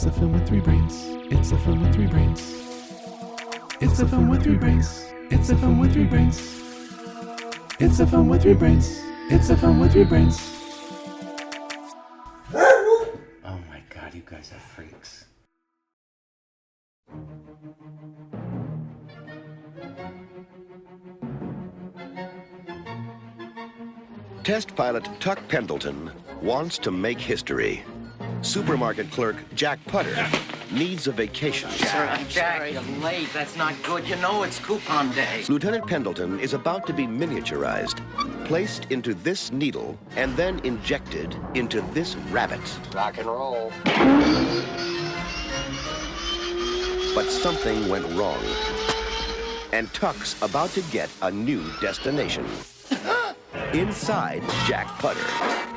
It's a film with three brains. It's a film with three brains. It's a film with three brains. It's a film with three brains. It's a film with three brains. It's a film with three brains. Oh my god, you guys are freaks. Test pilot Tuck Pendleton wants to make history. Supermarket clerk Jack Putter needs a vacation. Jack, you're late. That's not good. You know it's coupon day. Lieutenant Pendleton is about to be miniaturized, placed into this needle, and then injected into this rabbit. Rock and roll. But something went wrong, and Tuck's about to get a new destination. Inside Jack Putter.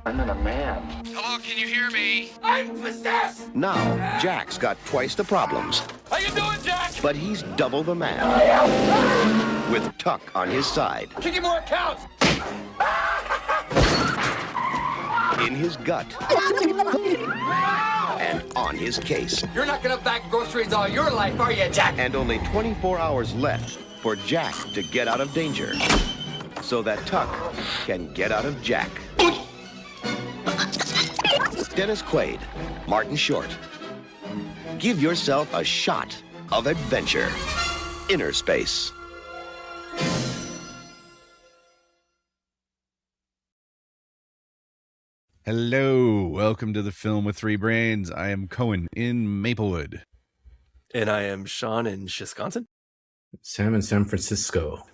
I'm in a man. Hello, can you hear me? I'm possessed! Now, Jack's got twice the problems, How you doing, Jack? but he's double the man. With Tuck on his side, Kick more accounts. in his gut, and on his case. You're not gonna back groceries all your life, are you, Jack? And only 24 hours left for Jack to get out of danger, so that Tuck can get out of Jack. Dennis Quaid, Martin Short. Give yourself a shot of adventure. Innerspace. Hello, welcome to the Film with Three Brains. I am Cohen in Maplewood. And I am Sean in Wisconsin. Sam in San Francisco.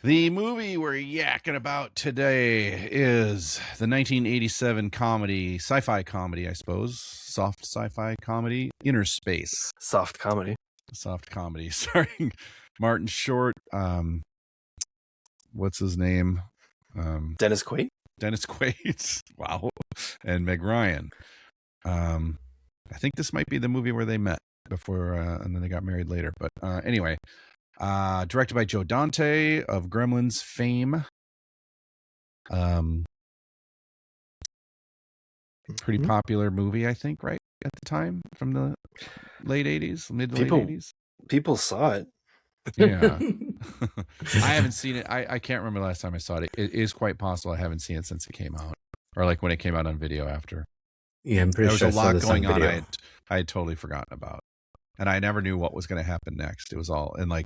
The movie we're yakking about today is the 1987 comedy, sci-fi comedy, I suppose, soft sci-fi comedy, Innerspace. Soft comedy. Soft comedy, starring Martin Short, what's his name? Dennis Quaid. Dennis Quaid, wow, and Meg Ryan. I think this might be the movie where they met before, and then they got married later. But anyway, directed by Joe Dante of Gremlins fame. Pretty popular movie, I think, right at the time, from the late 80s, mid to late 80s. People saw it. Yeah. I haven't seen it. I can't remember the last time I saw it. It is quite possible I haven't seen it since it came out, or like when it came out on video after. Yeah, I'm pretty there sure was a lot going on. Video. I had totally forgotten about, and I never knew what was going to happen next. It was all and like,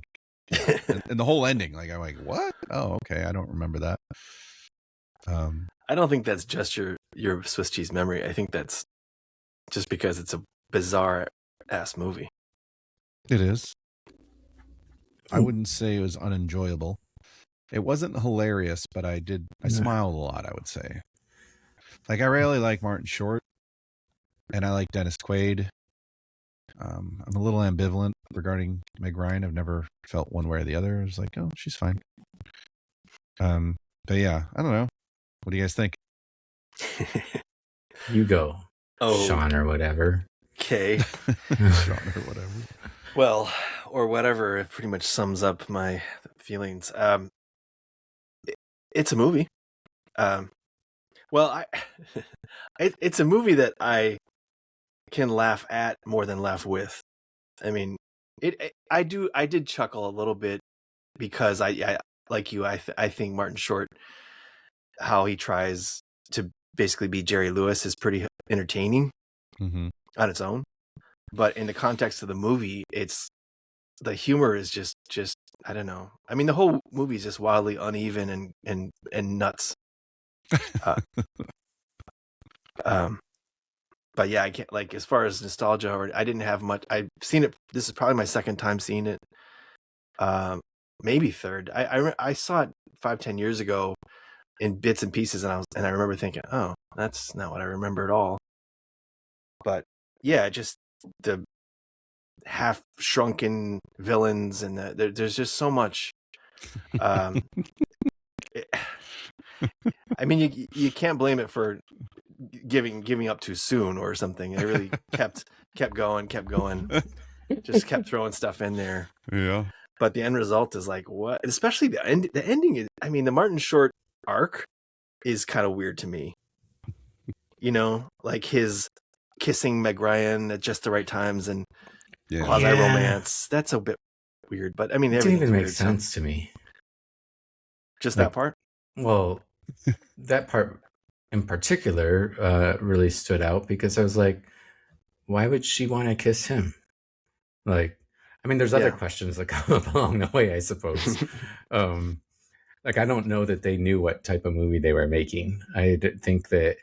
and the whole ending. Like I'm like, what? Oh, okay. I don't remember that. I don't think that's just your Swiss cheese memory. I think that's just because it's a bizarre ass movie. It is. I wouldn't say it was unenjoyable. It wasn't hilarious, but I smiled a lot, I would say. Like, I really like Martin Short, and I like Dennis Quaid. I'm a little ambivalent regarding Meg Ryan. I've never felt one way or the other. I was like, oh, she's fine. But yeah, I don't know. What do you guys think? You go, Oh, Sean or whatever. okay. Sean or whatever. Well, or whatever. It pretty much sums up my feelings. It's a movie. It's a movie that I can laugh at more than laugh with. I mean, I did chuckle a little bit because I like you. I think Martin Short, how he tries to basically be Jerry Lewis, is pretty entertaining Mm-hmm. on its own. But in the context of the movie, the humor is just I don't know. I mean, the whole movie is just wildly uneven and nuts. But yeah, I can't, like, as far as nostalgia, or I didn't have much. I've seen it. This is probably my second time seeing it. Maybe third. I saw it 5-10 years ago in bits and pieces, and I remember thinking, oh, that's not what I remember at all. But yeah, just the half shrunken villains, and there's just so much. I mean, you can't blame it for giving up too soon or something. It really kept going, just kept throwing stuff in there. Yeah. But the end result is like, what? Especially the ending is, I mean, the Martin Short arc is kind of weird to me. You know, like his kissing Meg Ryan at just the right times and Yeah. quasi romance. That's a bit weird, but I mean, It didn't everything's even make weird, so- sense to me. Just Like, that part. Well, that part in particular really stood out because I was like, why would she want to kiss him? Like, I mean, there's other Yeah. questions that come up along the way, I suppose. Like, I don't know that they knew what type of movie they were making. I think that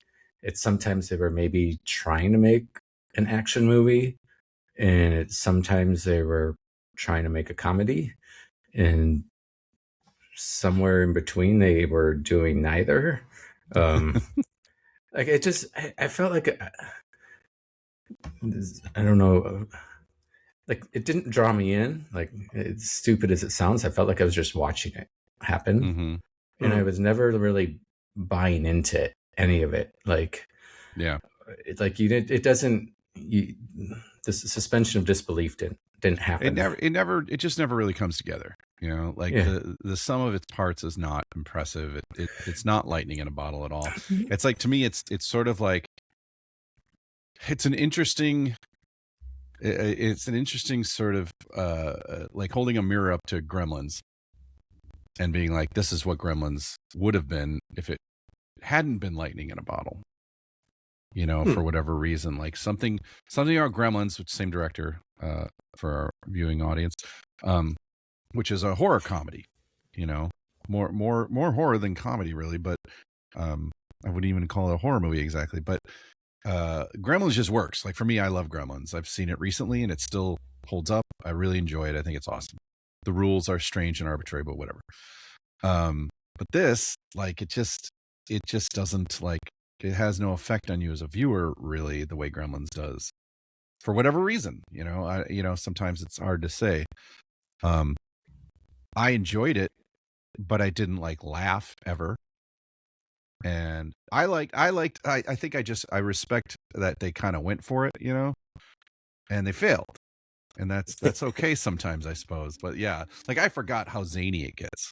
sometimes they were maybe trying to make an action movie, and sometimes they were trying to make a comedy, and somewhere in between they were doing neither. Like, it just, I felt like, I don't know, like, it didn't draw me in. Like, as stupid as it sounds, I felt like I was just watching it happen. Mm-hmm. And I was never really buying into any of it. Like, Yeah. Like, it doesn't, the suspension of disbelief didn't happen. It just never really comes together. You know, like the sum of its parts is not impressive. It's not lightning in a bottle at all. It's like, to me, it's sort of like, it's an interesting sort of like holding a mirror up to Gremlins and being like, this is what Gremlins would have been if it hadn't been lightning in a bottle. You know, for whatever reason, like something about Gremlins, which same director for our viewing audience, which is a horror comedy. You know, more horror than comedy, really. But I wouldn't even call it a horror movie exactly. But Gremlins just works. Like, for me, I love Gremlins. I've seen it recently, and it still holds up. I really enjoy it. I think it's awesome. The rules are strange and arbitrary, but whatever. But this, like, it just doesn't, like, it has no effect on you as a viewer, really, the way Gremlins does, for whatever reason. You know, sometimes it's hard to say. I enjoyed it, but I didn't like laugh ever. And I think I respect that they kind of went for it, you know, and they failed. And that's okay sometimes, I suppose. But yeah, like, I forgot how zany it gets.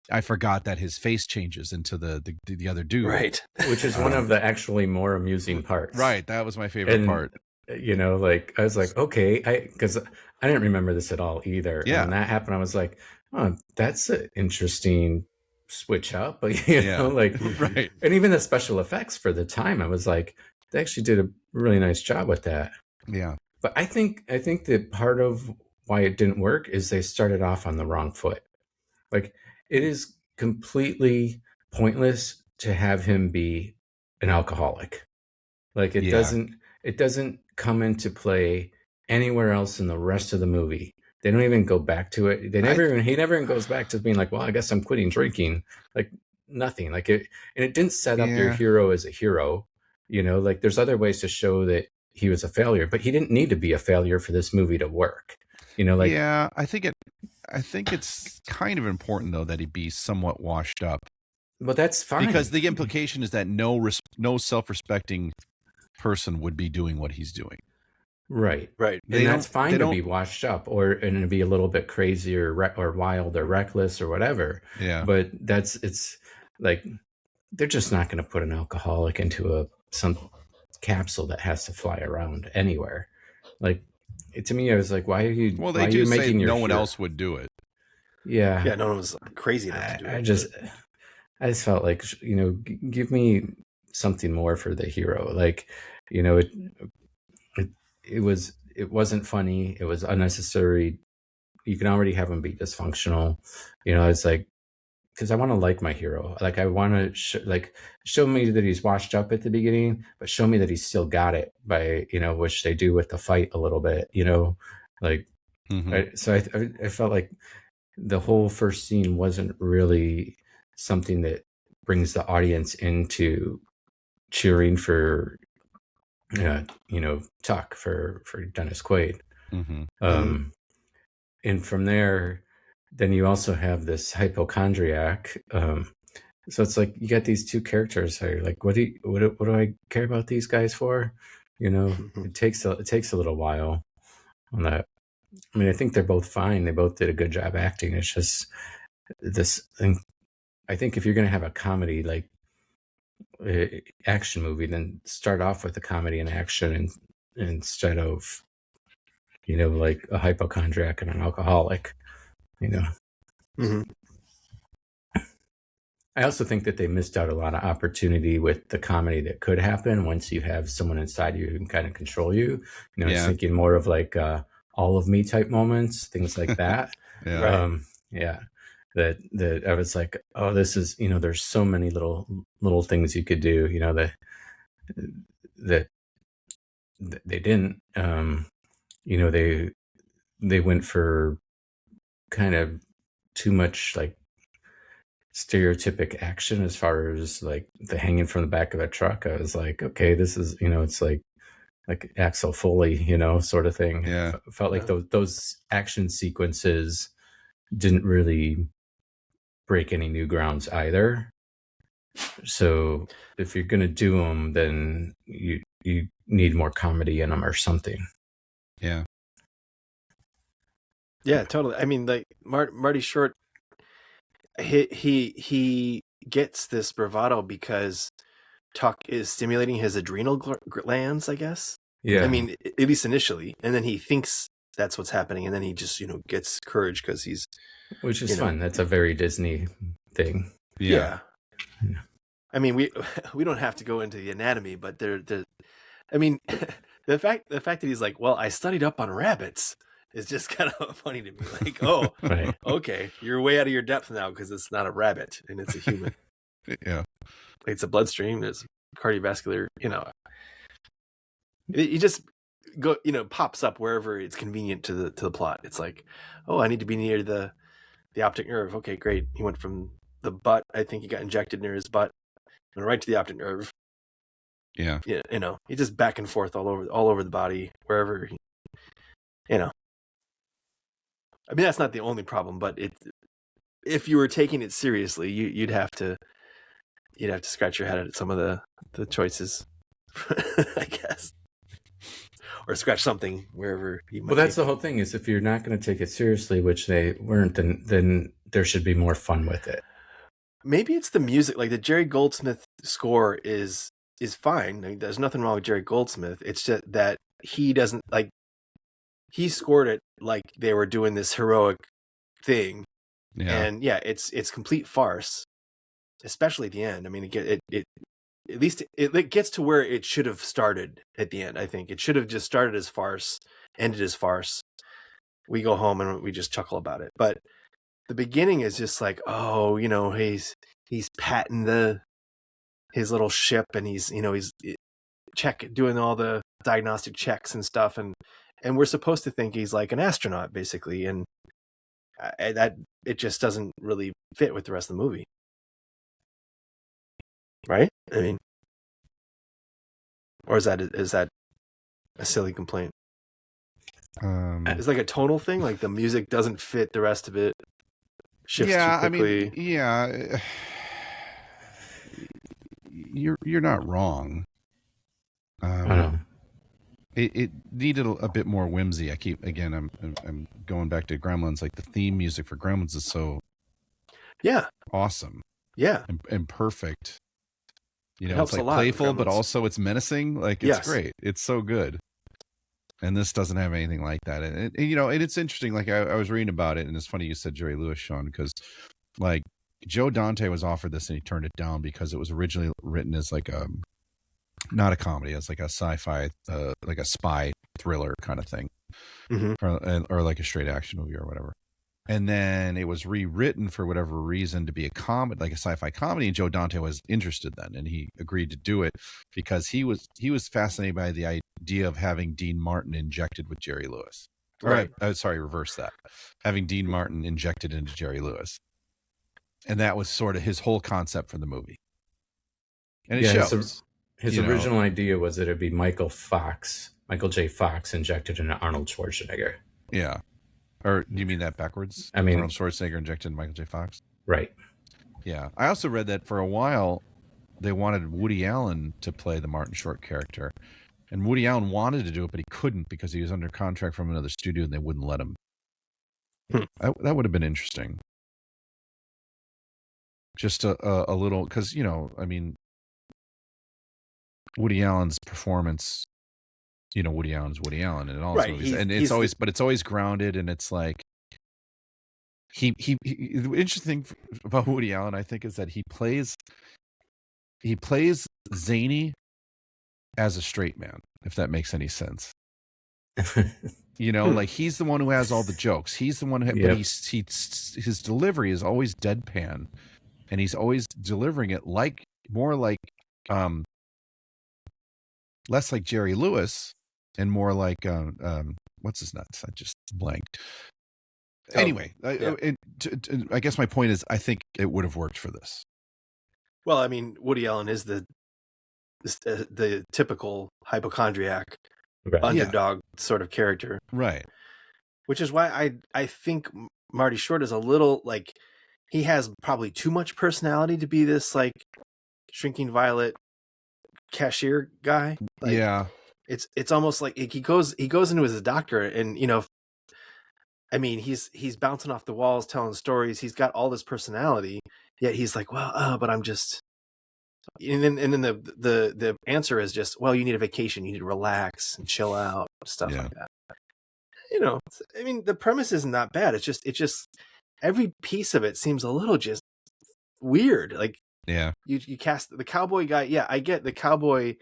I forgot that his face changes into the other dude. Right. Which is one of the actually more amusing parts. Right. That was my favorite part. You know, like, I was like, okay, because I didn't remember this at all either. Yeah. And when that happened, I was like, oh, that's an interesting switch up. You know, like, right. And even the special effects for the time, I was like, they actually did a really nice job with that. Yeah. But I think that part of why it didn't work is they started off on the wrong foot. Like, it is completely pointless to have him be an alcoholic. Like, it doesn't come into play anywhere else in the rest of the movie. They don't even go back to it. He never even goes back to being like, well, I guess I'm quitting drinking. Like, nothing. Like, it didn't set up your hero as a hero. You know, like, there's other ways to show that he was a failure, but he didn't need to be a failure for this movie to work. You know, like, yeah, I think it's kind of important, though, that he be somewhat washed up. Well, that's fine, because the implication is that no self-respecting person would be doing what he's doing. Right. And that's fine to be washed up and to be a little bit crazy or wild or reckless or whatever. Yeah. But it's like, they're just not going to put an alcoholic into some capsule that has to fly around anywhere. Like, to me, I was like, why are you? Well, they do say no one else would do it. Yeah. Yeah, no one was crazy enough to do it. I just felt like, you know, give me something more for the hero. Like, you know, it wasn't funny. It was unnecessary. You can already have him be dysfunctional. You know, it's like, because I want to like my hero. Like, I want to show me that he's washed up at the beginning, but show me that he's still got it by, you know, which they do with the fight a little bit, you know, like, so I felt like the whole first scene wasn't really something that brings the audience into cheering for, you know, Tuck for Dennis Quaid. And from there, then you also have this hypochondriac. So it's like, you got these two characters who are like, what do I care about these guys for? You know, it takes a little while on that. I mean, I think they're both fine. They both did a good job acting. It's just this thing. I think if you're going to have a comedy, like, action movie than start off with a comedy and action instead of, like a hypochondriac and an alcoholic, Mm-hmm. I also think that they missed out a lot of opportunity with the comedy that could happen once you have someone inside you who can kind of control you. I was thinking more of like all of me type moments, things like that. Yeah. Right. Yeah. That I was like, oh, this is, there's so many little things you could do, that they didn't. They went for kind of too much like stereotypic action as far as like the hanging from the back of a truck. I was like, okay, this is, it's like Axel Foley, sort of thing. Yeah. Felt like those action sequences didn't really break any new grounds either. So if you're going to do them, then you need more comedy in them or something. Yeah. Yeah, totally. I mean, like Marty Short, he gets this bravado because Tuck is stimulating his adrenal glands, I guess. Yeah. I mean, at least initially, and then he thinks that's what's happening, and then he just gets courage because he's, which is fun. That's a very Disney thing. Yeah. I mean, we don't have to go into the anatomy, but I mean, the fact that he's like, well, I studied up on rabbits is just kind of funny to me. Like, oh, Right. Okay, you're way out of your depth now because it's not a rabbit and it's a human. Yeah. It's a bloodstream. There's cardiovascular. It just pops up wherever it's convenient to the plot. It's like, oh, I need to be near the optic nerve. Okay, great. He went from the butt. I think he got injected near his butt, and right to the optic nerve. Yeah. Yeah. He just back and forth all over the body, wherever he. I mean, that's not the only problem, but if you were taking it seriously, you'd have to scratch your head at some of the choices, I guess, or scratch something wherever he might. Well, that's the whole thing. Is if you're not going to take it seriously, which they weren't, then there should be more fun with it. Maybe it's the music. Like the Jerry Goldsmith score is fine. I mean, there's nothing wrong with Jerry Goldsmith. It's just that he doesn't like. He scored it like they were doing this heroic thing, and it's complete farce, especially at the end. I mean, it at least it gets to where it should have started at the end. I think it should have just started as farce, ended as farce. We go home and we just chuckle about it. But the beginning is just like, oh, he's patting his little ship, and he's doing all the diagnostic checks and stuff, and we're supposed to think he's like an astronaut basically, and that it just doesn't really fit with the rest of the movie, right? I mean, or is that a silly complaint? It's like a tonal thing, like the music doesn't fit the rest of it. Shifts too quickly. I mean, you're not wrong. I don't know. It needed a bit more whimsy. I'm going back to Gremlins. Like the theme music for Gremlins is so awesome. Yeah. And perfect. It's like playful, but also it's menacing. Like it's great. It's so good. And this doesn't have anything like that. And it's interesting. Like I was reading about it, and it's funny you said Jerry Lewis, Sean, because like Joe Dante was offered this and he turned it down because it was originally written as like not a comedy, it's like a sci-fi, like a spy thriller kind of thing, or like a straight action movie or whatever. And then it was rewritten for whatever reason to be a comedy, like a sci-fi comedy. And Joe Dante was interested then, and he agreed to do it because he was fascinated by the idea of having Dean Martin injected with Jerry Lewis. Right. Reverse that. Having Dean Martin injected into Jerry Lewis, and that was sort of his whole concept for the movie. And it shows. His original idea was that it'd be Michael J. Fox injected into Arnold Schwarzenegger. Yeah. Or do you mean that backwards? I mean, Arnold Schwarzenegger injected into Michael J. Fox? Right. Yeah. I also read that for a while they wanted Woody Allen to play the Martin Short character. And Woody Allen wanted to do it, but he couldn't because he was under contract from another studio and they wouldn't let him. That would have been interesting. Just a little, because, I mean, Woody Allen's performance. Woody Allen's Woody Allen in all his Right, movies, and it's always grounded, and it's like he the interesting thing about Woody Allen, I think, is that he plays zany as a straight man, if that makes any sense. Like he's the one who has all the jokes. He's the one who, but his delivery is always deadpan, and he's always delivering it more like less like Jerry Lewis and more like what's his nuts? I just blanked. Anyway, I guess my point is, I think it would have worked for this. Well, I mean, Woody Allen is the typical hypochondriac underdog sort of character, right? Which is why I think Marty Short is a little like, he has probably too much personality to be this like Shrinking Violet cashier guy. Like, yeah, it's almost like he goes into his doctor, and I mean, he's bouncing off the walls, telling stories. He's got all this personality, yet he's like, well, but I'm just. And then the answer is just, well, you need a vacation, you need to relax and chill out, stuff like that. I mean, the premise isn't that bad. It's just every piece of it seems a little just weird. Like, you cast the cowboy guy. Yeah, I get the cowboy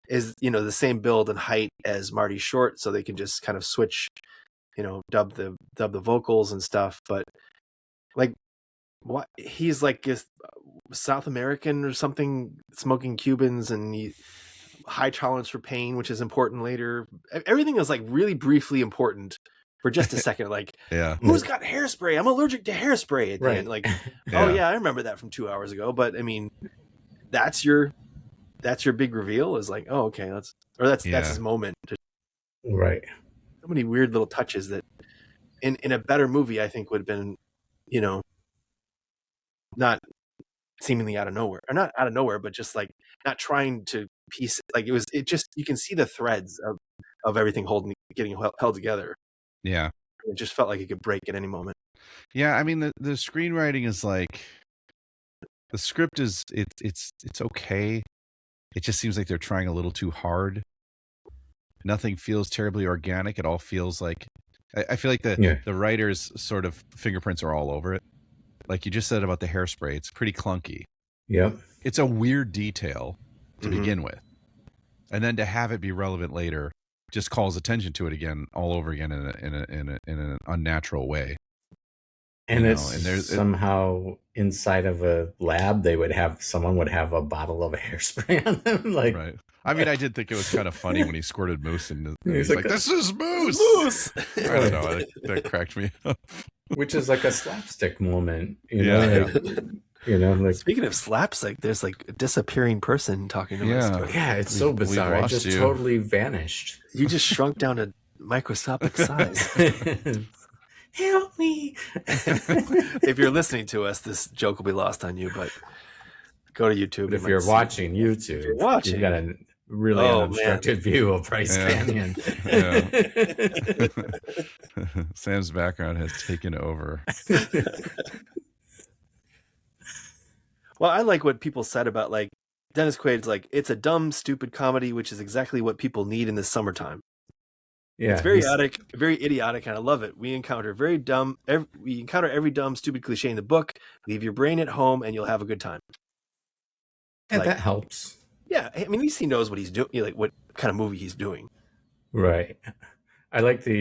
is the same build and height as Marty Short, so they can just kind of switch, dub the vocals and stuff. But like, what he's like is South American or something, smoking Cubans, and high tolerance for pain, which is important later. Everything is like really briefly important for just a second. Like, who's got hairspray? I'm allergic to hairspray at the end. Like, oh yeah, I remember that from 2 hours ago. But I mean, that's your big reveal, is like, oh, okay, that's his moment. Right. So many weird little touches that in a better movie, I think would have been, not seemingly out of nowhere, or not out of nowhere, but just like not trying to piece it. Like it just, you can see the threads of everything getting held together. Yeah. It just felt like it could break at any moment. Yeah. I mean, the screenwriting is like, the script is, it's okay. It just seems like they're trying a little too hard. Nothing feels terribly organic. It all feels like, I feel like the writer's sort of fingerprints are all over it. Like you just said about the hairspray, it's pretty clunky. Yep. It's a weird detail to begin with. And then to have it be relevant later just calls attention to it again, all over again in an unnatural way. And there's somehow inside of a lab, someone would have a bottle of hairspray on them. Like, right. I mean, I did think it was kind of funny when he squirted Moose, and he's like, "This is Moose." Moose. I don't know. That cracked me up. Which is like a slapstick moment, like, speaking of slapstick, there's like a disappearing person talking to us. Yeah, it's so bizarre. It just totally vanished. You just shrunk down to microscopic size. Help me. If you're listening to us, this joke will be lost on you, but go to YouTube. But if you're watching YouTube, you've got a really unobstructed view of Bryce Canyon. Sam's background has taken over. Well, I like what people said about, like, Dennis Quaid's like, it's a dumb, stupid comedy, which is exactly what people need in the summertime. Yeah, it's very idiotic, and I love it. We encounter every dumb, stupid cliche in the book. Leave your brain at home, and you'll have a good time. And that helps. Yeah, I mean, at least he knows what he's doing, like what kind of movie he's doing. Right. I like the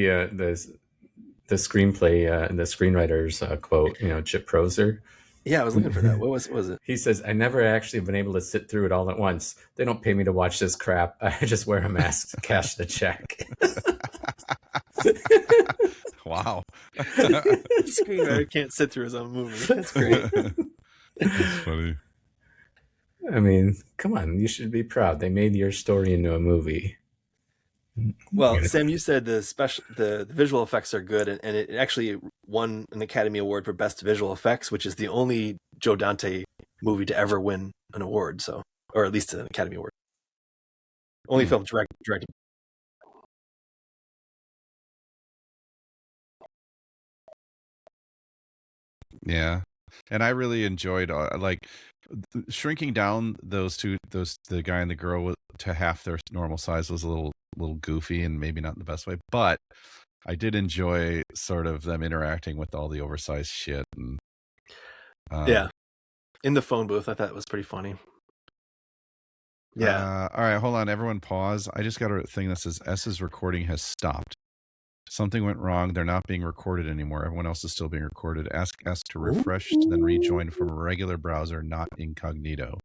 screenplay and the screenwriter's quote. Chip Proser. Yeah, I was looking for that. What was it? He says, "I never actually been able to sit through it all at once. They don't pay me to watch this crap. I just wear a mask to cash the check." Wow. The screenwriter can't sit through his own movie. That's great. That's funny. I mean, come on. You should be proud. They made your story into a movie. Well, Sam, you said the visual effects are good, and it actually won an Academy Award for Best Visual Effects, which is the only Joe Dante movie to ever win an award, or at least an Academy Award. Only film directed. Yeah. And I really enjoyed, like, shrinking down the guy and the girl to half their normal size was a little goofy and maybe not in the best way, but I did enjoy sort of them interacting with all the oversized shit. And yeah, in the phone booth, I thought it was pretty funny. Yeah. All right, hold on, everyone, pause. I just got a thing that says S's recording has stopped. Something went wrong. They're not being recorded anymore. Everyone else is still being recorded. Ask S to refresh, then rejoin from a regular browser, not incognito.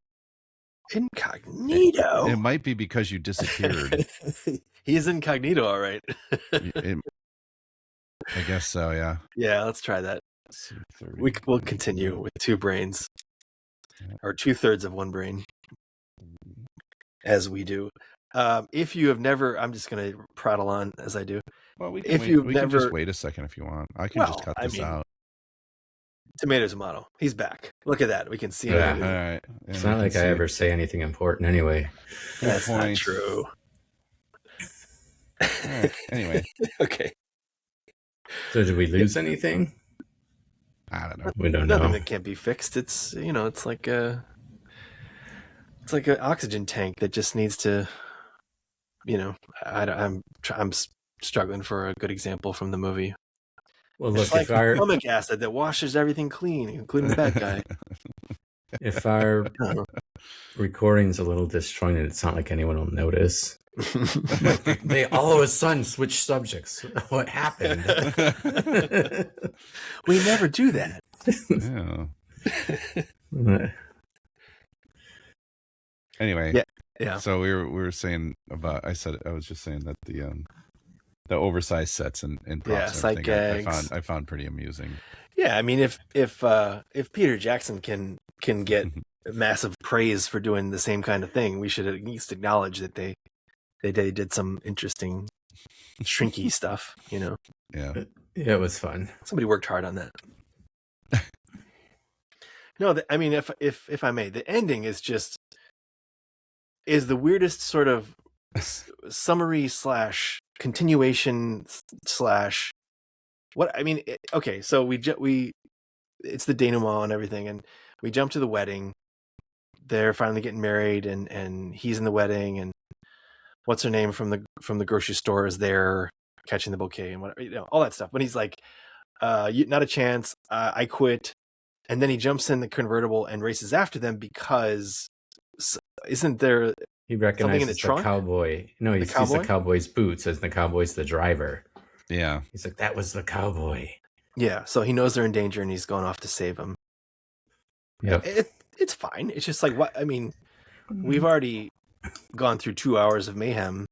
Incognito? It might be because you disappeared. He is incognito, all right. I guess so, yeah. Yeah, let's try that. We'll continue with two brains. Or 2/3 of one brain. As we do. If you have never, I'm just going to prattle on as I do. Well, we can just wait a second if you want. I can just cut this out. Tomato. He's back. Look at that. We can see him. Yeah. All right. It's not like I ever say anything important anyway. That's not true. All right. Anyway. Okay. So did we lose anything? I don't know. We don't know. Nothing that can't be fixed. It's, it's like an oxygen tank that just needs to, I'm struggling for a good example from the movie. Well, look, it's like stomach acid that washes everything clean, including the bad guy. If our recording's a little disjointed, it's not like anyone will notice. They all of a sudden switch subjects. What happened? We never do that. Yeah. Anyway, yeah. So we were saying about. I was just saying that the oversized sets and props and everything I found pretty amusing. Yeah, I mean, if Peter Jackson can get massive praise for doing the same kind of thing, we should at least acknowledge that they did some interesting shrinky stuff. Yeah. Yeah, it was fun. Somebody worked hard on that. No, I mean, if I may, the ending is the weirdest sort of summary / continuation / what I mean. Okay, so we it's the denouement and everything, and we jump to the wedding. They're finally getting married, and he's in the wedding, and what's her name from the grocery store is there catching the bouquet and whatever, all that stuff. But he's like, not a chance. I quit. And then he jumps in the convertible and races after them because isn't there he recognizes in the trunk? Cowboy? No, he sees the cowboy's boots as the cowboy's the driver. Yeah. He's like, that was the cowboy. Yeah. So he knows they're in danger and he's going off to save them. Yep. It's fine. It's just like, what? I mean, we've already gone through 2 hours of mayhem.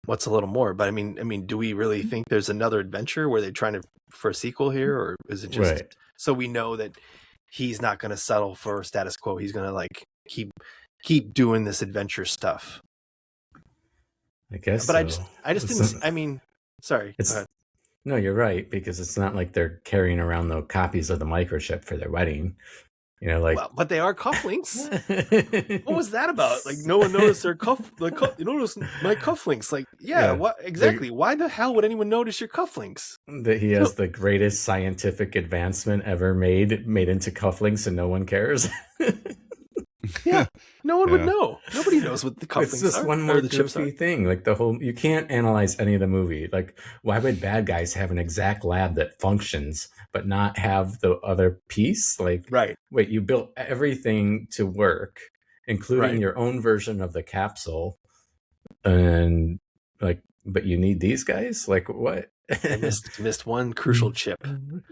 What's a little more? But I mean, do we really think there's another adventure where they're trying for a sequel here? Or is it just so we know that he's not going to settle for status quo? He's going to like keep doing this adventure stuff. I guess. But so. I just didn't. I mean, sorry. No, you're right, because it's not like they're carrying around the copies of the microchip for their wedding. Well, but they are cufflinks. What was that about? Like, no one noticed their you noticed my cufflinks. Like, yeah. What exactly? Why the hell would anyone notice your cufflinks? That he has the greatest scientific advancement ever made into cufflinks, and no one cares. Yeah, no one would know. Nobody knows what the cufflinks are. It's just one more goofy thing. Like you can't analyze any of the movie. Like, why would bad guys have an exact lab that functions but not have the other piece? Like, right. Wait, you built everything to work, including your own version of the capsule, and like, but you need these guys? Like, what? I missed one crucial chip.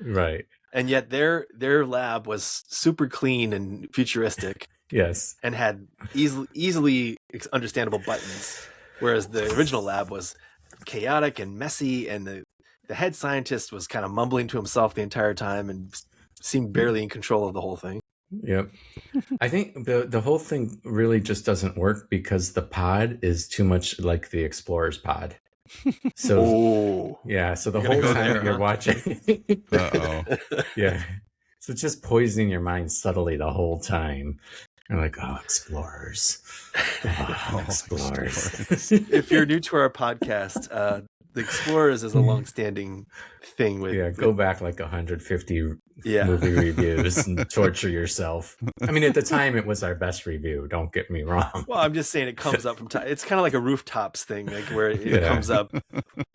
Right. And yet their lab was super clean and futuristic. Yes. And had easily understandable buttons, whereas the original lab was chaotic and messy, and the head scientist was kind of mumbling to himself the entire time and seemed barely in control of the whole thing. Yep. I think the whole thing really just doesn't work because the pod is too much like the Explorer's pod. So so the whole time you're watching yeah. So it's just poisoning your mind subtly the whole time. You're like, explorers. Explorers. If you're new to our podcast, The Explorers is a long-standing thing with go back like 150 Yeah. movie reviews and torture yourself. I mean, at the time, it was our best review. Don't get me wrong. Well, I'm just saying it comes up from time. It's kind of like a Rooftops thing, like where it Yeah. comes up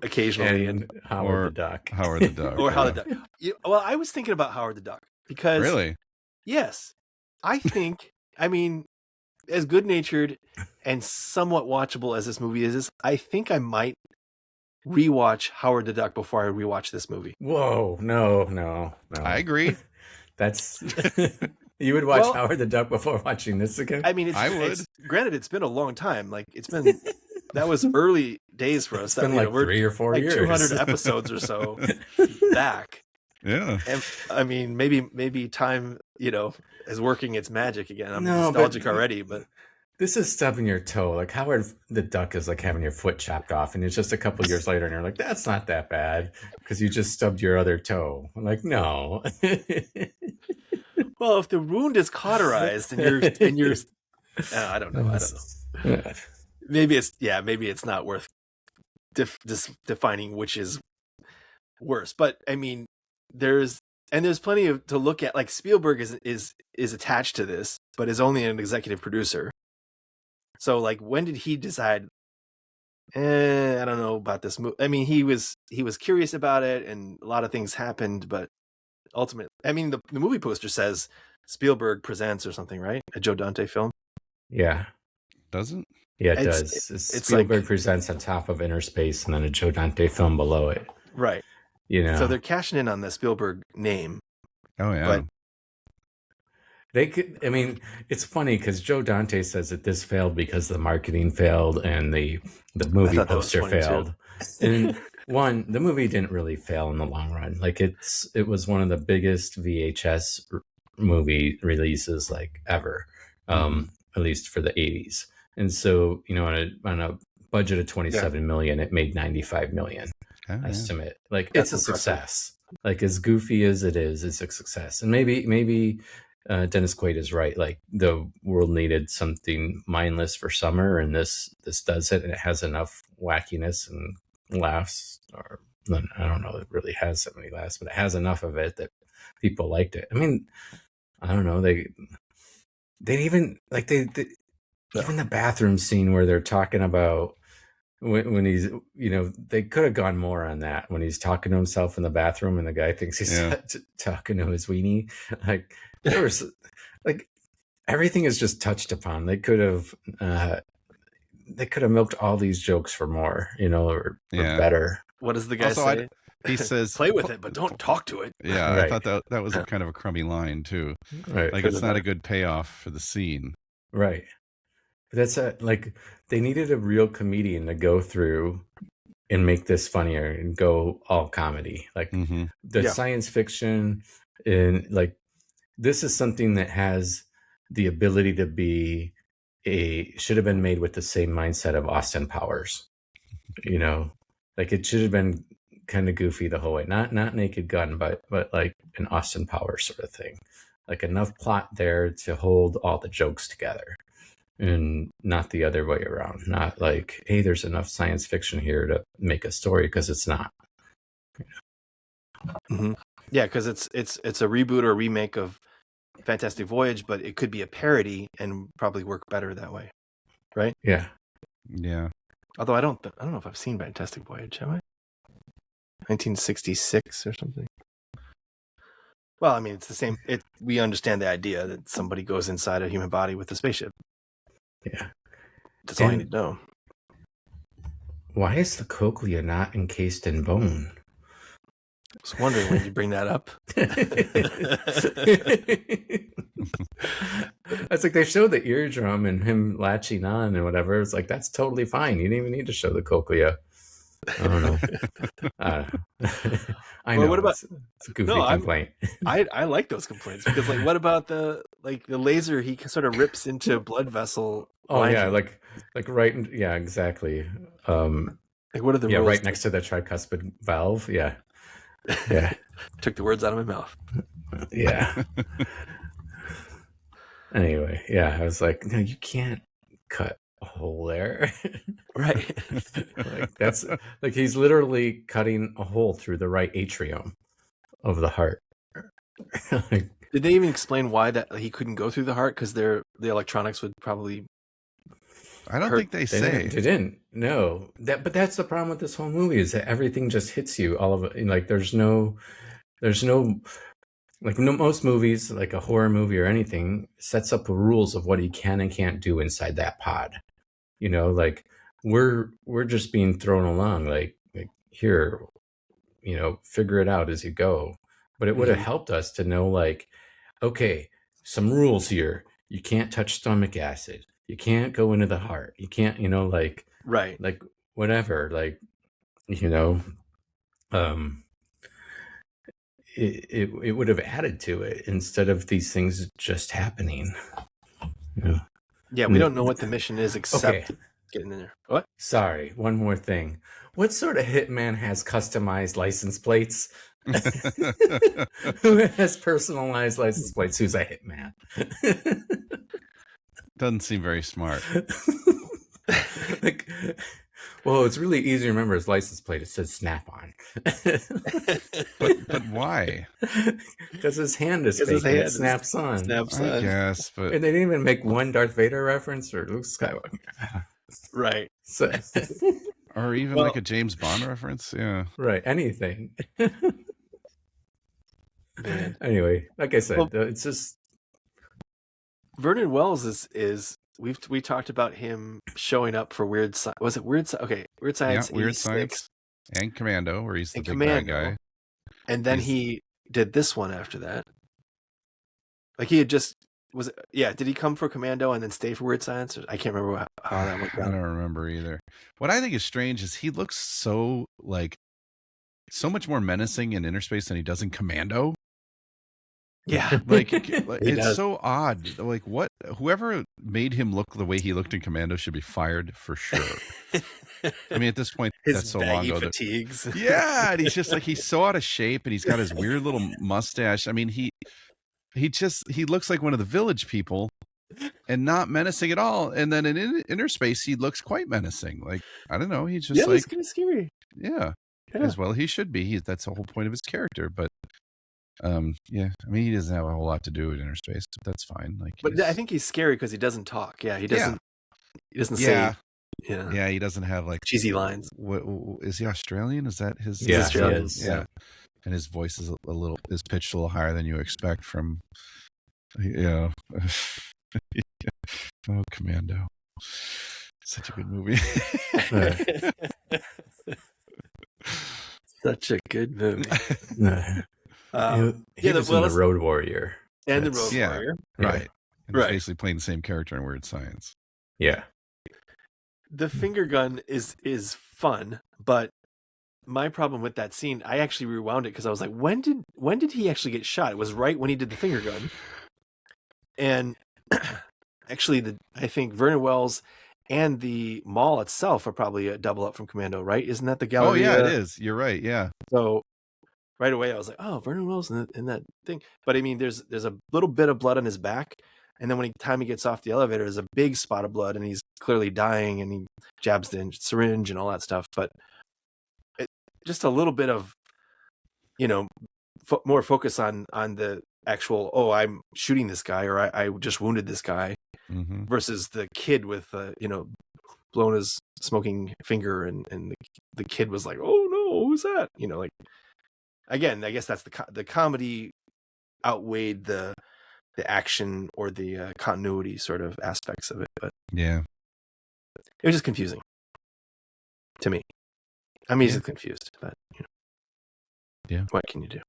occasionally. And Howard the Duck. Howard the Duck. Or Howard the Duck. Well, I was thinking about Howard the Duck because Really? yes, I think. I mean, as good-natured and somewhat watchable as this movie is, I think I might rewatch Howard the Duck before I rewatch this movie. Whoa, no. I agree. That's you would watch Well, Howard the Duck before watching this again? I mean, I would. Granted, it's been a long time. Like it's been that was early days for us. It's been like 3 or 4 like years. 200 episodes or so back. Yeah. And I mean, maybe time, is working its magic again. I'm No, nostalgic but- already, but This is stubbing your toe. Like Howard the Duck is like having your foot chopped off, and it's just a couple years later, and you're like, "That's not that bad," because you just stubbed your other toe. I'm like, no. well, if the wound is cauterized and you're, I don't know. Yeah. Maybe it's not worth defining which is worse. But I mean, there's plenty to look at. Like Spielberg is attached to this, but is only an executive producer. So like, when did he decide? I don't know about this movie. I mean, he was curious about it, and a lot of things happened, but ultimately, I mean, the movie poster says Spielberg presents or something, right? A Joe Dante film. Yeah. Doesn't? Yeah, it It's- does. it's Spielberg like- presents on top of Innerspace and then a Joe Dante film below it. Right. You know, So they're cashing in on the Spielberg name. Oh yeah. But- they could. I mean, it's funny because Joe Dante says that this failed because the marketing failed and the movie thought that was poster funny, too. failed. And the movie didn't really fail in the long run. Like it was one of the biggest VHS movie releases like ever, at least for the 80s. And so, on a budget of 27 million, it made 95 million Oh, yeah. estimate. Like That's it's a impressive. success. Like as goofy as it is, it's a success. And maybe Dennis Quaid is right. Like the world needed something mindless for summer, and this does it. And it has enough wackiness and laughs, or I don't know, it really has so many laughs, but it has enough of it that people liked it. I mean, I don't know. They even like even the bathroom scene where they're talking about when he's, they could have gone more on that when he's talking to himself in the bathroom and the guy thinks he's talking to his weenie. Like there was like everything is just touched upon. They could have milked all these jokes for more, or better. What does the guy Also, say? He says, Play with it, but don't talk to it. Yeah, Right. I thought that was a kind of a crummy line too. Right. Like it's not a good payoff for the scene. Right. But that's like they needed a real comedian to go through and make this funnier and go all comedy. Like Mm-hmm. the Yeah. science fiction and like this is something that has the ability to be should have been made with the same mindset of Austin Powers. Like it should have been kind of goofy the whole way. Not Naked Gun, but like an Austin Powers sort of thing. Like enough plot there to hold all the jokes together. And not the other way around. Not like, hey, there's enough science fiction here to make a story, because it's not. Mm-hmm. Yeah, because it's a reboot or a remake of Fantastic Voyage, but it could be a parody and probably work better that way, right? Yeah. Yeah. Although I don't know if I've seen Fantastic Voyage, have I? 1966 or something. Well, I mean, it's the same. We understand the idea that somebody goes inside a human body with a spaceship. Yeah. That's all you And- need to know. Why is the cochlea not encased in bone? I was wondering when you bring that up. It's like they showed the eardrum and him latching on and whatever. It's like, that's totally fine. You didn't even need to show the cochlea. I don't know. I know. Well, what about- it's a goofy No, I'm- complaint. I like those complaints because, like, what about the laser? He sort of rips into blood vessel. Oh blindly. yeah, like right. Yeah, exactly. Like, what are the Yeah, rules? right next to the tricuspid valve. Yeah. Yeah. Took the words out of my mouth. Yeah. Anyway, yeah, I was like, no, you can't cut a hole there. Right. Like that's like he's literally cutting a hole through the right atrium of the heart. Like, Did they even explain why that he couldn't go through the heart? Because the electronics would probably. I don't Hurt. think they say. they didn't. No, but that's the problem with this whole movie is that everything just hits you. All of it, like there's no, like most movies, like a horror movie or anything, sets up the rules of what he can and can't do inside that pod. You know, like we're just being thrown along, like here, you know, figure it out as you go. But it would have helped us to know, like, okay, some rules here. You can't touch stomach acid. You can't go into the heart. You can't, you know, like, Right. like whatever, like, you know, it would have added to it instead of these things just happening. Yeah. Yeah, we don't know what the mission is except Okay. getting in there. What? Sorry, one more thing. What sort of hitman has customized license plates? Who has personalized license plates? Who's a hitman? Doesn't seem very smart. Like, well, it's really easy to remember his license plate. It says Snap on. But why? Because his hand is 'Cause fake his and hand it snaps on. Snaps I on. guess, but And they didn't even make one Darth Vader reference or Luke Skywalker. Right. So, or even Well- like a James Bond reference. Yeah. right, anything. Man. Anyway, like I said, Well- it's just Vernon Wells is we talked about him showing up for Weird Science. Was it Weird Science? Okay, Weird Science. Yeah, Weird 86. Science. And Commando, where he's the And big bad Commando. guy. And then He's- he did this one after that. Like he had just did he come for Commando and then stay for Weird Science? I can't remember how that went I down. don't remember either. What I think is strange is he looks so so much more menacing in Innerspace than he does in Commando. Yeah. Like He it's does. so odd. Like whoever made him look the way he looked in Commando should be fired for sure. I mean, at this point, His that's so long baggy ago. fatigues. Yeah, and he's just like he's so out of shape, and he's got his weird little mustache. I mean, he looks like one of the Village people, and not menacing at all. And then in Innerspace, he looks quite menacing. Like I don't know, he's just It's kind of scary. yeah, Yeah. as well he should be. That's the whole point of his character. But yeah, I mean, he doesn't have a whole lot to do with Innerspace, but that's fine. Like, But I think he's scary because he doesn't talk. Yeah, he doesn't. He doesn't say. yeah, Yeah. yeah, he doesn't have like Cheesy lines. What is he Australian? Is that his? Yeah, Australian. he is. Yeah, and his voice is is pitched a little higher than you expect from. Yeah. Oh, Commando. Such a good movie. Such a good movie. He was in The Road Warrior. And the That's- Road yeah. Warrior. Right. And Right. He's basically playing the same character in Weird Science. Yeah. The finger gun is fun, but my problem with that scene, I actually rewound it because I was like, when did he actually get shot? It was right when he did the finger gun. And actually, I think Vernon Wells and the mall itself are probably a double up from Commando, right? Isn't that the gallery? Oh yeah, it is. You're right. Yeah. So right away, I was like, oh, Vernon Wells in that thing. But I mean, there's a little bit of blood on his back. And then time he gets off the elevator, there's a big spot of blood and he's clearly dying and he jabs the syringe and all that stuff. But just a little bit of, more focus on the actual, oh, I'm shooting this guy or I just wounded this guy Mm-hmm. versus the kid with, blown his smoking finger and the kid was like, oh no, who's that? Like, again, I guess that's the comedy outweighed the action or the continuity sort of aspects of it, but Yeah. it was just confusing to me. I'm easily confused, but Yeah. what can you do?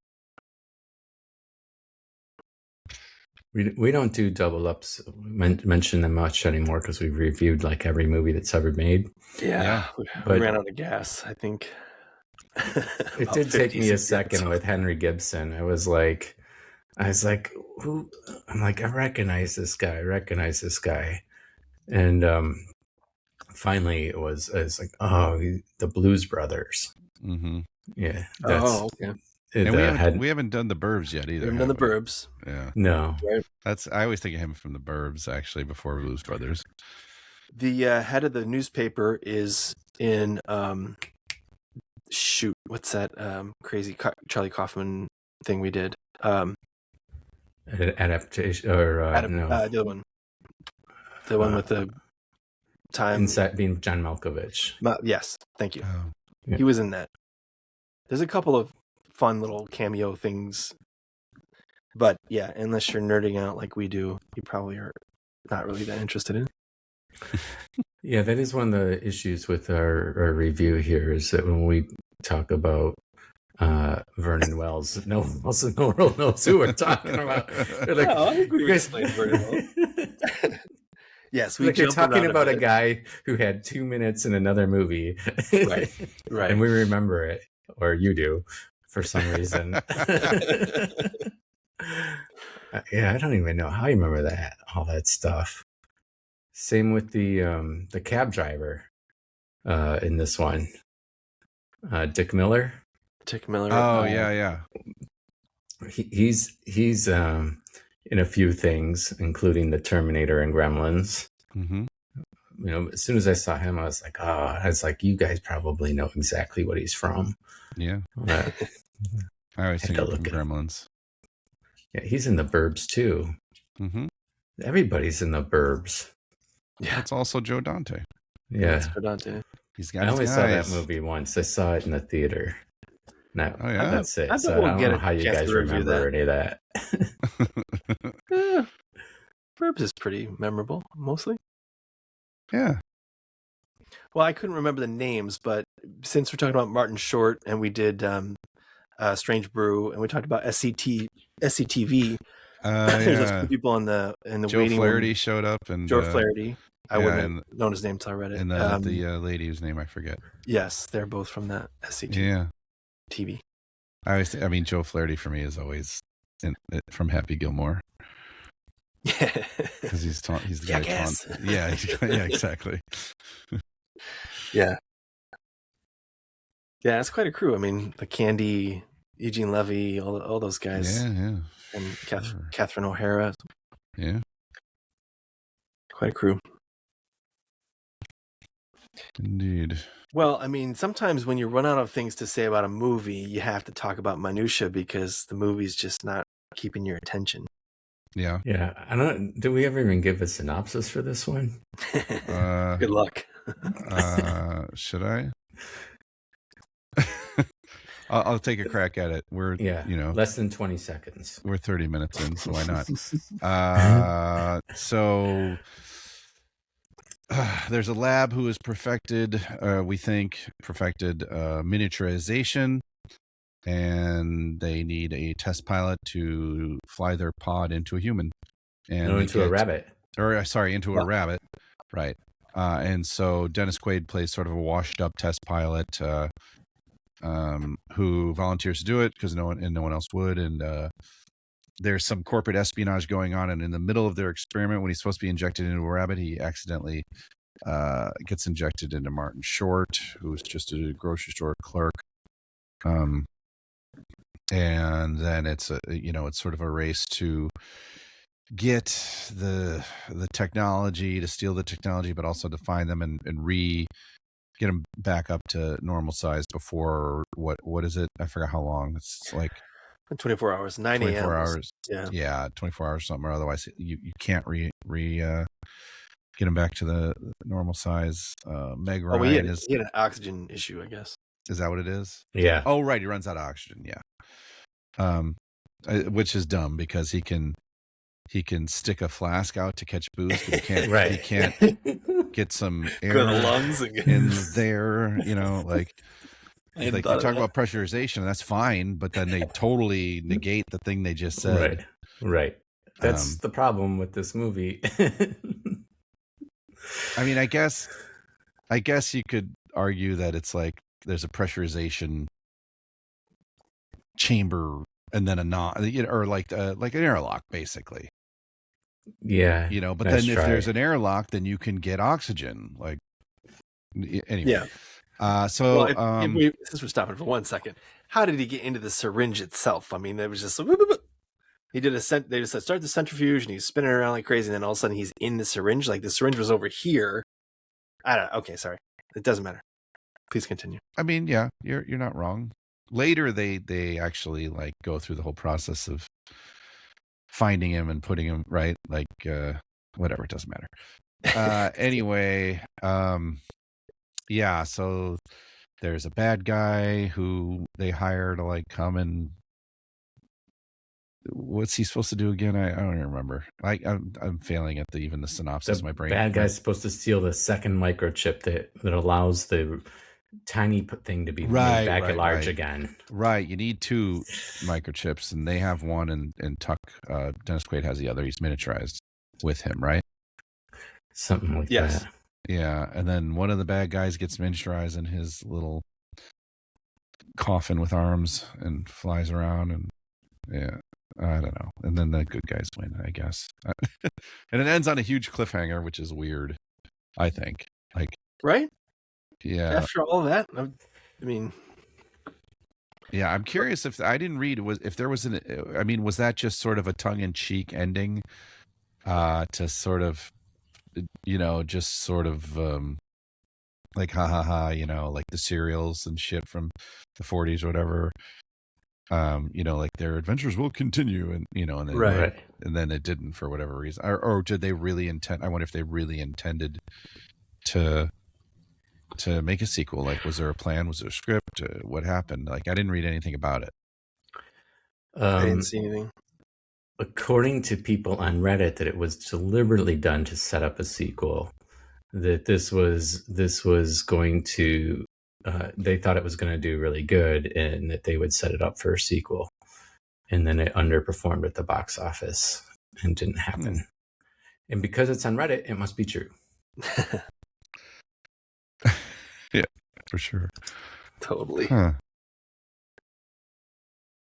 We don't do double ups, mention them much anymore because we've reviewed like every movie that's ever made. Yeah, we but- ran out of gas, I think. It About did take 50, me a 60 second episodes. with Henry Gibson. I was like, who? I'm like, I recognize this guy. And finally it was like, oh, the Blues Brothers. Mm-hmm. Yeah. Okay. And we haven't done the Burbs yet either. We haven't done the have we? Burbs. Yeah. No. I always think of him from the Burbs actually before Blues Brothers. The head of the newspaper is in shoot, what's that crazy Charlie Kaufman thing we did? Adaptation or no? The other one, the one with the time. Inside being John Malkovich. Yes, thank you. Oh. Yeah. He was in that. There's a couple of fun little cameo things, but yeah, unless you're nerding out like we do, you probably are not really that interested in it. Yeah, that is one of the issues with our review here is that when we talk about Vernon Wells, no one else in the world knows who we're talking about. They're like, I think we you guys- explained Vernon Wells. Yes, we like you're jumped talking around about a bit. guy who had 2 minutes in another movie, Right. And we remember it, or you do, for some reason. Yeah, I don't even know how you remember all that stuff. Same with the cab driver in this one, Dick Miller. Dick Miller. Oh yeah. He's in a few things, including the Terminator and Gremlins. Mm-hmm. You know, as soon as I saw him, I was like, you guys probably know exactly what he's from. Yeah. I always had think to of look at him. Gremlins. Yeah, he's in the Burbs too. Mm-hmm. Everybody's in the Burbs. Yeah, That's also Joe Dante. Yeah, that's for Dante. He's got I his only saw that guys. movie once. I saw it in the theater. No, Oh, yeah? that's it. I bet So we'll I don't get know a how you chance guys to review remember any of that. Burbs is pretty memorable, mostly. Yeah. Well, I couldn't remember the names, but since we're talking about Martin Short and we did Strange Brew and we talked about SCTV, there's those Yeah. two people in the Joe waiting Flaherty room. showed up, and Joe Flaherty. I yeah, wouldn't and- have known his name until I read it. and the lady whose name I forget. Yes, they're both from that SCTV. Yeah. TV. I mean, Joe Flaherty for me is always from Happy Gilmore, Yeah. because he's the guy. Jackass. Yeah, yeah, exactly. Yeah. Yeah, it's quite a crew. I mean, the Candy, Eugene Levy, all those guys, Yeah. and Sure. Catherine O'Hara. Yeah, Quite a crew. indeed. Well, I mean, sometimes when you run out of things to say about a movie, you have to talk about minutia because the movie's just not keeping your attention. Yeah. Yeah, I don't. Did we ever even give a synopsis for this one? Good luck. Should I? I'll take a crack at it. We're less than 20 seconds. We're 30 minutes in, so why not? So there's a lab who has perfected miniaturization, and they need a test pilot to fly their pod into a human. And into a rabbit. Into a rabbit. Right. And so Dennis Quaid plays sort of a washed up test pilot who volunteers to do it because no one else would. And there's some corporate espionage going on. And in the middle of their experiment, when he's supposed to be injected into a rabbit, he accidentally gets injected into Martin Short, who's just a grocery store clerk. And then it's sort of a race to get the technology, to steal the technology, but also to find them and get them back up to normal size before what is it? I forgot how long. It's like 24 hours, 9 a.m. 24 hours. Yeah, 24 hours or something, or otherwise you can't get them back to the normal size. Meg Ryan he had an oxygen issue, I guess. Is that what it is? Yeah. Oh, right. He runs out of oxygen. Yeah. Which is dumb because he can stick a flask out to catch booze, but he can't. Right. He can't get some air Go to the lungs in there. Like you talk about about pressurization, that's fine, but then they totally negate the thing they just said. Right. That's the problem with this movie. I mean, I guess you could argue that it's like there's a pressurization chamber and then or like an airlock, basically. Yeah. But then if there's an airlock, then you can get oxygen. Like, anyway. Yeah. Since we're stopping for 1 second, how did he get into the syringe itself? I mean, it was just he did they just said start the centrifuge and he's spinning around like crazy, and then all of a sudden he's in the syringe. Like the syringe was over here, I don't know. Okay, sorry. It doesn't matter. Please continue. I mean, yeah, you're not wrong. Later, they actually like go through the whole process of finding him and putting him right. Like whatever, it doesn't matter. Anyway, yeah. So there's a bad guy who they hire to like come and. What's he supposed to do again? I don't even remember. I'm failing at even the synopsis. My brain. Bad guy's supposed to steal the second microchip that allows the tiny thing to be made back at large again. Right. You need 2 microchips, and they have one, and Tuck, Dennis Quaid has the other. He's miniaturized with him, right? Something like that. Yeah, and then one of the bad guys gets miniaturized in his little coffin with arms and flies around, and yeah. I don't know. And then the good guys win, I guess. And it ends on a huge cliffhanger, which is weird, I think. Like, right? Yeah. After all that, I mean, yeah, I'm curious if I didn't read if there was I mean, was that just sort of a tongue-in-cheek ending to sort of, just sort of like ha ha ha, like the serials and shit from the 40s or whatever. Like their adventures will continue, and and then, right, and then it didn't for whatever reason, or did they really intend? I wonder if they really intended to make a sequel. Like, was there a plan? Was there a script? What happened? Like, I didn't read anything about it. I didn't see anything. According to people on Reddit, that it was deliberately done to set up a sequel. That this was going to. They thought it was going to do really good, and that they would set it up for a sequel, and then it underperformed at the box office and didn't happen. And because it's on Reddit, it must be true. Yeah, for sure. Totally. Huh.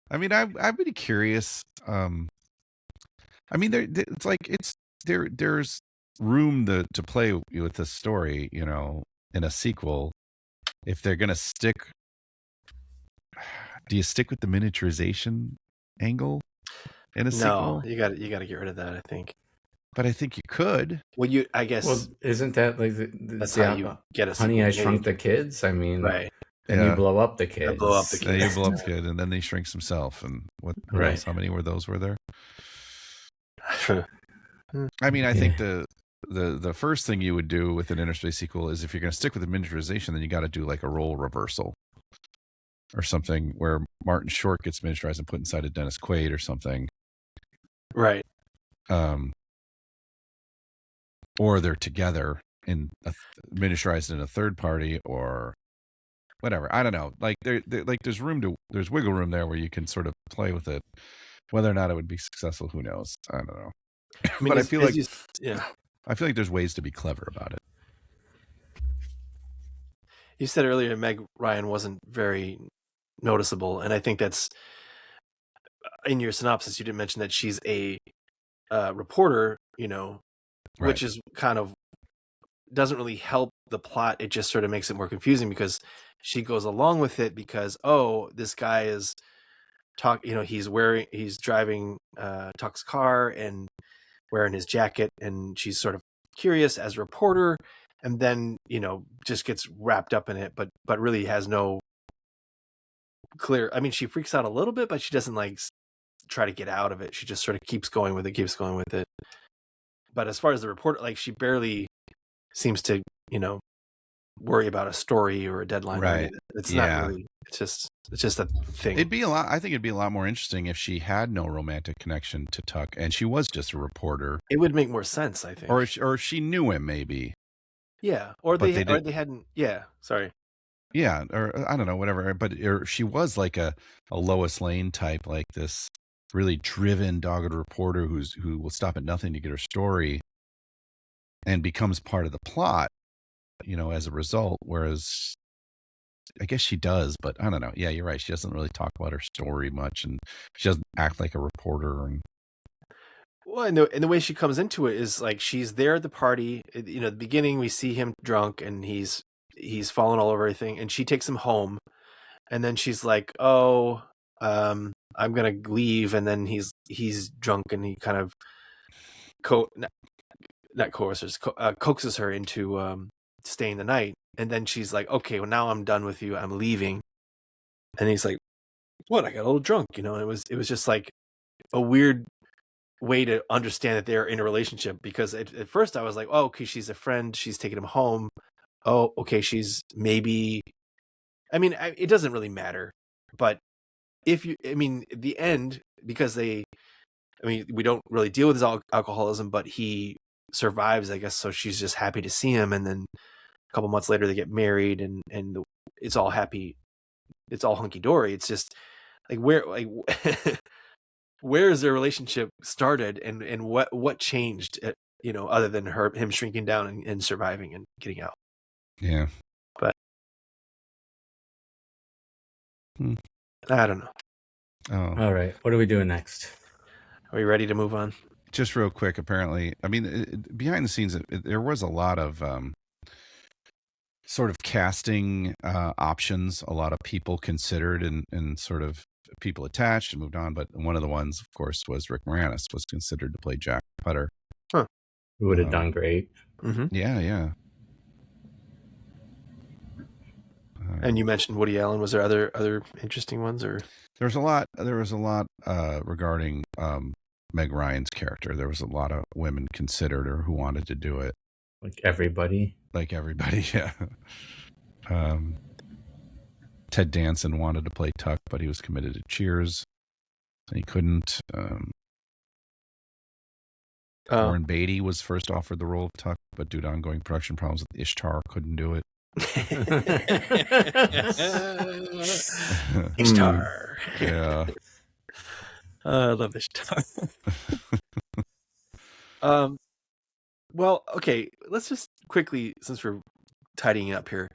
I mean, I'd be curious. I mean, it's like there's room to play with this story, in a sequel. If they're gonna stick, do you stick with the miniaturization angle in a sequel? No, you got to get rid of that, I think. But I think you could. Well, I guess. Well, isn't that like that's how you get a Honey, I Shrunk the Kids? I mean, right. And you blow up the kids. You blow up the kid, and then he shrinks himself. And what else? How many were there? I mean, I think the first thing you would do with an Innerspace sequel is, if you're going to stick with the miniaturization, then you got to do like a role reversal or something where Martin Short gets miniaturized and put inside of Dennis Quaid or something. Right. Or they're together in miniaturized in a third party or whatever. I don't know. Like there's wiggle room there where you can sort of play with it. Whether or not it would be successful, who knows? I don't know. I mean, but I feel like I feel like there's ways to be clever about it. You said earlier Meg Ryan wasn't very noticeable, and I think that's in your synopsis. You didn't mention that she's a reporter, which is kind of doesn't really help the plot. It just sort of makes it more confusing because she goes along with it because, this guy is he's driving Tuck's car and wearing his jacket, and she's sort of curious as a reporter, and then just gets wrapped up in it, but really has no clear. I mean, she freaks out a little bit, but she doesn't like try to get out of it. She just sort of keeps going with it. But as far as the reporter, like, she barely seems to worry about a story or a deadline. Right. It's not really. It's just a thing. I think it'd be a lot more interesting if she had no romantic connection to Tuck and she was just a reporter. It would make more sense, I think. Or if she knew him, maybe. Yeah. Or they hadn't. Yeah. Sorry. Yeah. Or I don't know, whatever. But she was like a Lois Lane type, like this really driven, dogged reporter who will stop at nothing to get her story and becomes part of the plot, as a result. Whereas I guess she does, but I don't know. Yeah, you're right. She doesn't really talk about her story much, and she doesn't act like a reporter. Well, and the way she comes into it is like she's there at the party. At the beginning we see him drunk and he's fallen all over everything, and she takes him home, and then she's like, I'm gonna leave, and then he's drunk and he kind of coaxes her into staying the night. And then she's like, okay, well, now I'm done with you. I'm leaving. And he's like, what? I got a little drunk, you know. And it was just like a weird way to understand that they're in a relationship, because at first I was like, oh, okay, she's a friend. She's taking him home. Oh, okay, she's maybe. I mean, it doesn't really matter. But the end, because we don't really deal with his alcoholism, but he survives, I guess. So she's just happy to see him. And then a couple months later, they get married, and it's all happy. It's all hunky dory. It's just like where is their relationship started, and what changed, other than him shrinking down and surviving and getting out. Yeah. But I don't know. Oh. All right. What are we doing next? Are we ready to move on? Just real quick, apparently, I mean, behind the scenes, there was a lot of sort of casting options. A lot of people considered, and sort of people attached and moved on. But one of the ones, of course, was Rick Moranis was considered to play Jack Putter. Who would have done great. Mm-hmm. Yeah. And you mentioned Woody Allen. Was there other interesting ones, or there was a lot regarding Meg Ryan's character. There was a lot of women considered or who wanted to do it. Like everybody, yeah. Ted Danson wanted to play Tuck, but he was committed to Cheers, and he couldn't. Warren Beatty was first offered the role of Tuck, but due to ongoing production problems with Ishtar, couldn't do it. Ishtar. Yeah. I love Ishtar. Well, okay, let's just quickly, since we're tidying up here,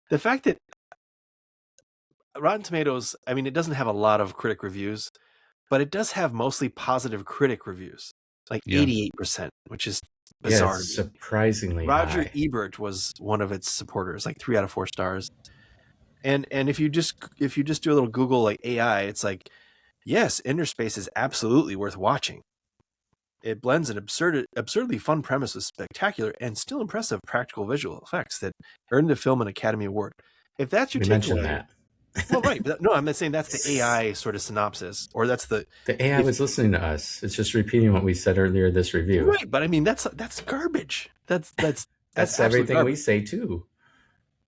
the fact that Rotten Tomatoes, I mean, it doesn't have a lot of critic reviews, but it does have mostly positive critic reviews, like 88%, which is bizarre. Yeah, surprisingly Roger high. Ebert was one of its supporters, like 3 out of 4 stars. And if you just do a little Google like AI, it's like, yes, Innerspace is absolutely worth watching. It blends an absurdly fun premise with spectacular and still impressive practical visual effects that earned the film an Academy Award. If that's your takeaway, well, right? But no, I'm not saying that's the AI sort of synopsis, or that's the AI was listening to us. It's just repeating what we said earlier this review, right? But I mean, that's garbage. That's everything garbage. We say too.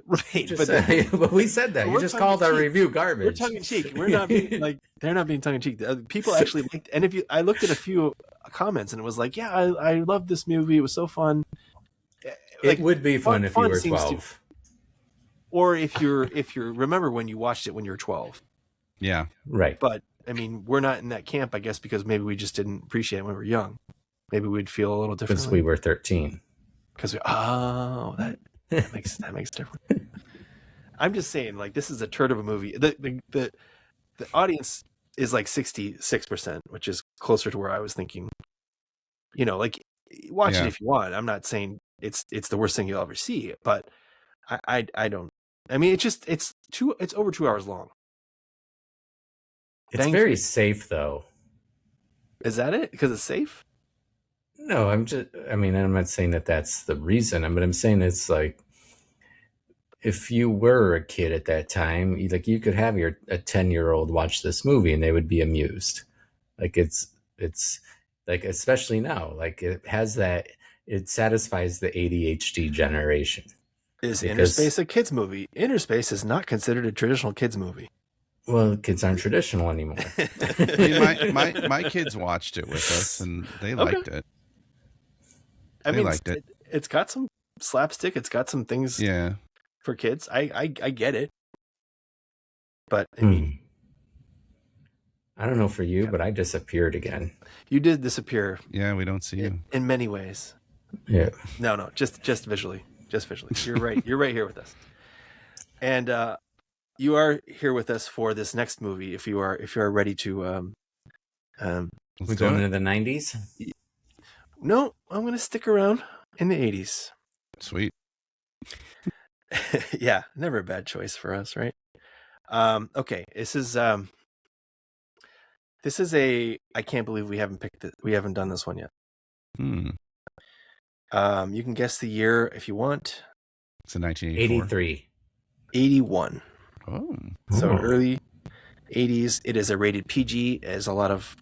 Right, but we said that. You just called our review garbage. We're tongue in cheek. We're not being like, they're not being tongue in cheek. People actually liked, and I looked at a few comments, and it was like, yeah, I loved this movie. It was so fun. It would be fun if you were 12, or if you're remember when you watched it when you were 12. Yeah, right. But I mean, we're not in that camp, I guess, because maybe we just didn't appreciate it when we were young. Maybe we'd feel a little different because we were 13. Because that makes difference. I'm just saying, like, this is a turd of a movie. The audience is like 66%, which is closer to where I was thinking. Like, watch it if you want. I'm not saying it's the worst thing you'll ever see, but I don't. I mean, it's over 2 hours long. It's very safe, though. Is that it? Because it's safe? No, I'm not saying that that's the reason, but I'm saying it's like, if you were a kid at that time, you could have a 10-year-old watch this movie and they would be amused. Like it's like, especially now, like it satisfies the ADHD generation. Is Innerspace a kids movie? Innerspace is not considered a traditional kids movie. Well, kids aren't traditional anymore. I mean, my kids watched it with us and they liked it. They liked it. It's got some slapstick. It's got some things. Yeah. For kids, I get it, but I mean, I don't know for you, but I disappeared again. You did disappear. Yeah, we don't see you in many ways. Yeah. No, just visually, You're right. You're right here with us, and you are here with us for this next movie. If you are ready to, we're going into the 90s. No, I'm going to stick around in the 80s. Sweet. Yeah, never a bad choice for us, right? Okay, this is I can't believe we haven't picked it. We haven't done this one yet. You can guess the year if you want. It's in 1984. 83. 81. Oh, So Oh. early 80s. It is a rated PG. As a lot of,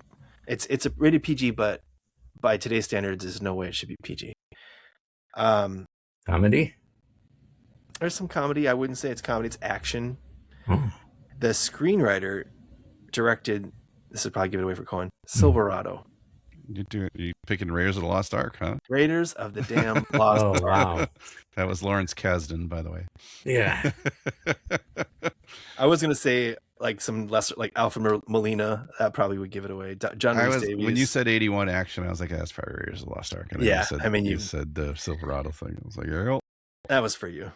it's a rated PG, but by today's standards, there's no way it should be PG. Comedy? There's some comedy. I wouldn't say it's comedy. It's action. Oh. The screenwriter directed. This would probably give it away for Cohen. Silverado. you picking Raiders of the Lost Ark, huh? Raiders of the damn Lost Oh, Ark. wow. That was Lawrence Kasdan, by the way. Yeah. I was gonna say like some lesser, like Alfred Molina. That probably would give it away. John Rhys Davies. When you said 81 action, I was like, that's probably Raiders of the Lost Ark. And then Yeah, you said, I mean, you you- said the Silverado thing. I was like, yeah. that was for you.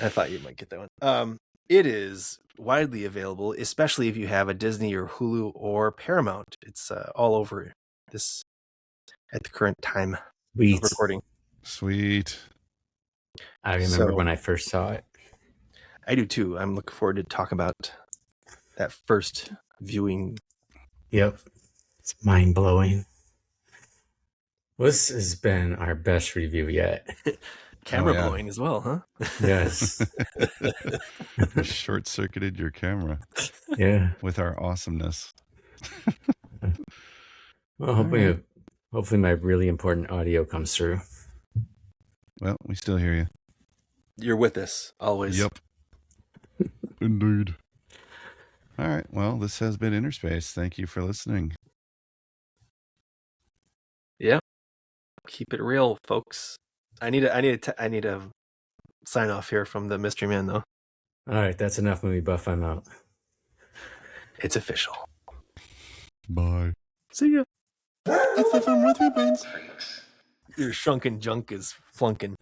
I thought you might get that one. It is widely available, especially if you have a Disney or Hulu or Paramount. It's all over this at the current time of Sweet. recording. Sweet. I remember So- when I first saw it. I do too. I'm looking forward to talk about that first viewing. Yep. It's mind blowing. This has been our best review yet. Camera yeah. blowing as well, huh? Yes. Short circuited your camera Yeah. with our awesomeness. Well, hopefully my really important audio comes through. Well, we still hear you. You're with us always. Yep. Indeed. All right. Well, this has been Innerspace. Thank you for listening. Yeah. Keep it real, folks. I need a sign off here from the mystery man, though. All right, that's enough movie buff. I'm out. It's official. Bye. See ya. It's FM with 3 brains. Your shrunken junk is flunking.